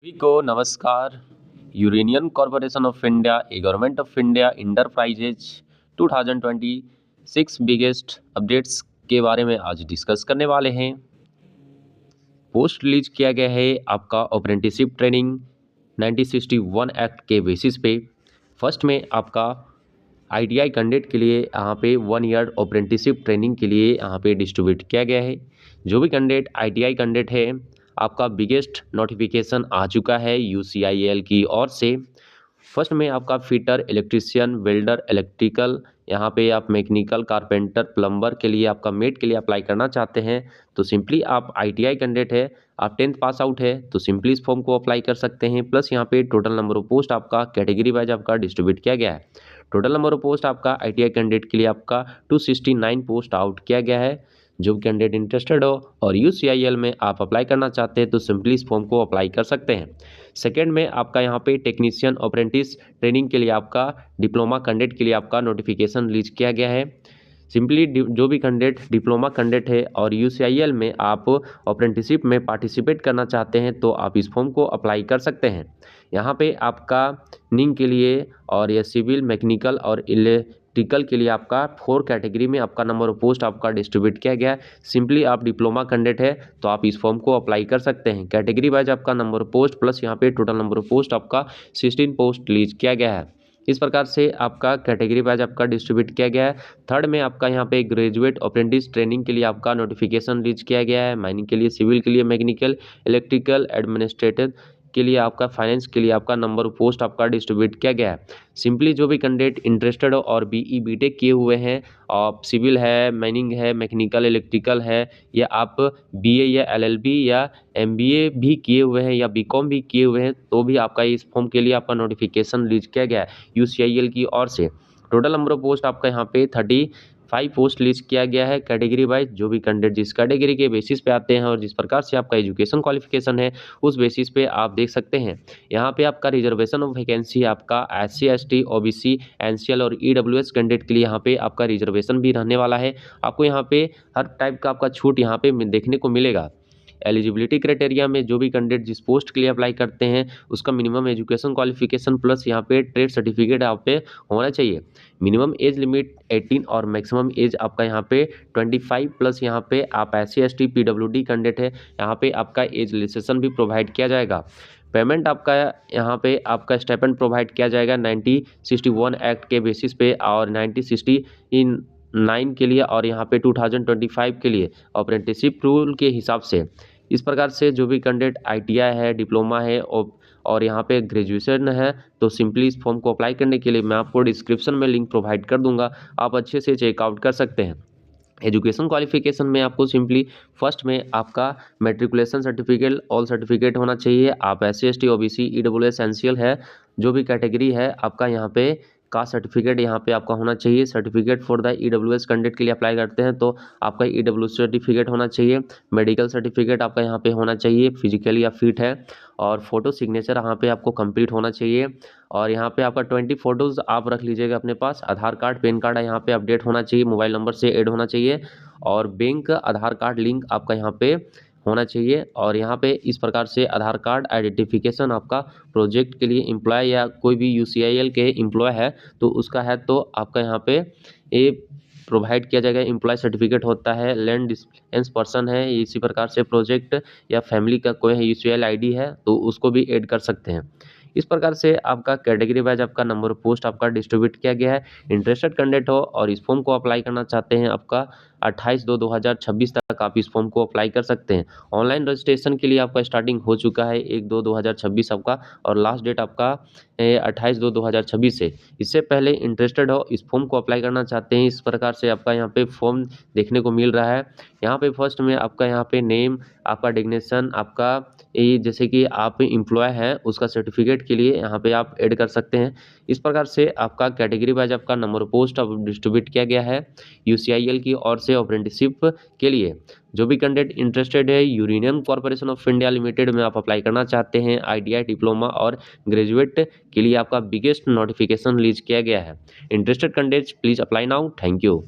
सभी को नमस्कार। Uranian corporation of India A government of India enterprises 2026 biggest updates के बारे में आज डिस्कस करने वाले हैं। पोस्ट रिलीज किया गया है आपका अप्रेंटिसशिप ट्रेनिंग 1961 एक्ट के बेसिस पे। फर्स्ट में आपका आईटीआई कैंडिडेट के लिए यहाँ पे 1 ईयर अप्रेंटिसशिप ट्रेनिंग के लिए यहाँ पे डिस्ट्रीब्यूट किया गया है। जो भी कैंडिडेट आईटीआई कैंडिडेट है, आपका बिगेस्ट नोटिफिकेशन आ चुका है यूसीआईएल की ओर से। फर्स्ट में आपका फिटर, इलेक्ट्रिशियन, वेल्डर, इलेक्ट्रिकल, यहाँ पे आप मैकेनिकल, कारपेंटर, प्लम्बर के लिए आपका मेट के लिए अप्लाई करना चाहते हैं तो सिंपली आप आईटीआई कैंडिडेट है, आप 10th पास आउट है तो सिंपली इस फॉर्म को अप्लाई कर सकते हैं। प्लस यहाँ पे टोटल नंबर ऑफ पोस्ट आपका कैटेगरी वाइज आपका डिस्ट्रीब्यूट किया गया है। टोटल नंबर ऑफ पोस्ट आपका आईटीआई कैंडिडेट के लिए आपका 269 पोस्ट आउट किया गया है। जो कैंडिडेट इंटरेस्टेड हो और यूसीआईएल में आप अप्लाई करना चाहते हैं तो सिंपली इस फॉर्म को अप्लाई कर सकते हैं। सेकेंड में आपका यहाँ पे टेक्नीशियन अप्रेंटिस ट्रेनिंग के लिए आपका डिप्लोमा कैंडिडेट के लिए आपका नोटिफिकेशन रिलीज किया गया है। सिंपली जो भी कैंडिडेट डिप्लोमा कैंडिडेट है और यूसीआईएल में आप अप्रेंटिसशिप में पार्टिसिपेट करना चाहते हैं तो आप इस फॉर्म को अप्लाई कर सकते हैं। यहाँ पे आपका निंग के लिए और ये सिविल, मैकेनिकल और इलेक्ट्रिकल के लिए आपका 4 कैटेगरी में आपका नंबर ऑफ पोस्ट आपका डिस्ट्रीब्यूट किया गया है। सिंपली आप डिप्लोमा कैंडिडेट है तो आप इस फॉर्म को अप्लाई कर सकते हैं। कैटेगरी वाइज आपका नंबर ऑफ पोस्ट प्लस यहाँ पे टोटल नंबर ऑफ पोस्ट आपका 16 पोस्ट रिलीज किया गया है। इस प्रकार से आपका कैटेगरी वाइज आपका डिस्ट्रीब्यूट किया गया है। थर्ड में आपका यहाँ पे ग्रेजुएट अप्रेंटिस ट्रेनिंग के लिए आपका नोटिफिकेशन रिलीज किया गया है। माइनिंग के लिए, सिविल के लिए, मैकेनिकल, इलेक्ट्रिकल, एडमिनिस्ट्रेटिव के लिए आपका, फाइनेंस के लिए आपका नंबर ऑफ पोस्ट आपका डिस्ट्रीब्यूट किया गया है। सिंपली जो भी कैंडिडेट इंटरेस्टेड हो और बीई बीटेक किए हुए हैं, आप सिविल है, माइनिंग है, मैकेनिकल, इलेक्ट्रिकल है, या आप बीए या एलएलबी या एमबीए भी किए हुए हैं या बीकॉम भी किए हुए हैं तो भी आपका इस फॉर्म के लिए आपका नोटिफिकेशन रिलीज किया गया है यूसीआईएल की ओर से। टोटल नंबर ऑफ पोस्ट आपका यहाँ पे 35 पोस्ट लिस्ट किया गया है कैटेगरी वाइज। जो भी कैंडिडेट जिस कैटेगरी के बेसिस पे आते हैं और जिस प्रकार से आपका एजुकेशन क्वालिफिकेशन है उस बेसिस पे आप देख सकते हैं। यहाँ पे आपका रिजर्वेशन ऑफ वैकेंसी आपका SC ST OBC एनसीएल और ईडब्ल्यूएस कैंडिडेट के लिए यहाँ पे आपका रिजर्वेशन भी रहने वाला है। आपको यहाँ पे हर टाइप का आपका छूट यहाँ पे देखने को मिलेगा। एलिजिबिलिटी क्राइटेरिया में जो भी कैंडिडेट जिस पोस्ट के लिए अप्लाई करते हैं उसका मिनिमम एजुकेशन क्वालिफिकेशन प्लस यहाँ पे ट्रेड सर्टिफिकेट आप पे होना चाहिए। मिनिमम एज लिमिट 18 और मैक्सिमम एज आपका यहाँ पे 25 प्लस यहाँ पे आप SC ST PWD कैंडिडेट है, यहाँ पे आपका एज रिलैक्सेशन भी प्रोवाइड किया जाएगा। पेमेंट आपका यहाँ पे आपका स्टाइपेंड प्रोवाइड किया जाएगा 1961 एक्ट के बेसिस पे और 1969 के लिए और यहाँ पे 2025 के लिए अप्रेंटिसशिप रूल के हिसाब से। इस प्रकार से जो भी कैंडिडेट आईटीआई है, डिप्लोमा है और यहाँ पे ग्रेजुएशन है तो सिंपली इस फॉर्म को अप्लाई करने के लिए मैं आपको डिस्क्रिप्शन में लिंक प्रोवाइड कर दूंगा, आप अच्छे से चेकआउट कर सकते हैं। एजुकेशन क्वालिफिकेशन में आपको सिंपली फर्स्ट में आपका मैट्रिकुलेशन सर्टिफिकेट, ऑल सर्टिफिकेट होना चाहिए। आप SC ST OBC EWS NCL है, जो भी कैटेगरी है आपका यहाँ पे का सर्टिफिकेट यहाँ पे आपका होना चाहिए। Certificate for the EWS candidate के लिए अप्लाई करते हैं तो आपका EWS सर्टिफिकेट होना चाहिए। मेडिकल सर्टिफिकेट आपका यहाँ पे होना चाहिए, फिजिकली आप फिट है, और फोटो सिग्नेचर यहाँ पे आपको कंप्लीट होना चाहिए। और यहाँ पे आपका 20 फोटोज़ आप रख लीजिएगा अपने पास। आधार कार्ड, पैन कार्ड यहाँ पे अपडेट होना चाहिए, मोबाइल नंबर से ऐड होना चाहिए और बैंक आधार कार्ड लिंक आपका यहाँ पे होना चाहिए। और यहाँ पे इस प्रकार से आधार कार्ड आइडेंटिफिकेशन आपका प्रोजेक्ट के लिए एम्प्लॉय या कोई भी यूसीआईएल के एम्प्लॉय है तो उसका है तो आपका यहाँ पे ये प्रोवाइड किया जाएगा। एम्प्लॉय सर्टिफिकेट होता है, लैंड डिस्पेंस पर्सन है, इसी प्रकार से प्रोजेक्ट या फैमिली का कोई है यूसीआईएल आईडी है तो उसको भी ऐड कर सकते हैं। इस प्रकार से आपका कैटेगरी वाइज आपका नंबर ऑफ पोस्ट आपका डिस्ट्रीब्यूट किया गया है। इंटरेस्टेड कैंडिडेट हो और इस फॉर्म को अप्लाई करना चाहते हैं, आपका 28/2/2026 तक आप इस फॉर्म को अप्लाई कर सकते हैं। ऑनलाइन रजिस्ट्रेशन के लिए आपका स्टार्टिंग हो चुका है 1/2/2026 आपका, और लास्ट डेट आपका 28/2/2026 है। इससे पहले इंटरेस्टेड हो, इस फॉर्म को अप्लाई करना चाहते हैं, इस प्रकार से आपका यहाँ पे फॉर्म देखने को मिल रहा है। यहाँ पे फर्स्ट में आपका यहाँ पे नेम, आपका डिग्नेशन, आपका ये जैसे कि आप एम्प्लॉय हैं उसका सर्टिफिकेट के लिए यहाँ पे आप ऐड कर सकते हैं। इस प्रकार से आपका कैटेगरी वाइज आपका नंबर पोस्ट अब डिस्ट्रीब्यूट किया गया है यूसीआईएल की ओर से अप्रेंटिसशिप के लिए। जो भी कैंडिडेट इंटरेस्टेड है, Uranian corporation of India limited में आप अप्लाई करना चाहते हैं, आईटीआई, डिप्लोमा और ग्रेजुएट के लिए आपका बिगेस्ट नोटिफिकेशन रिलीज किया गया है। Interested candidates please apply now. Thank you.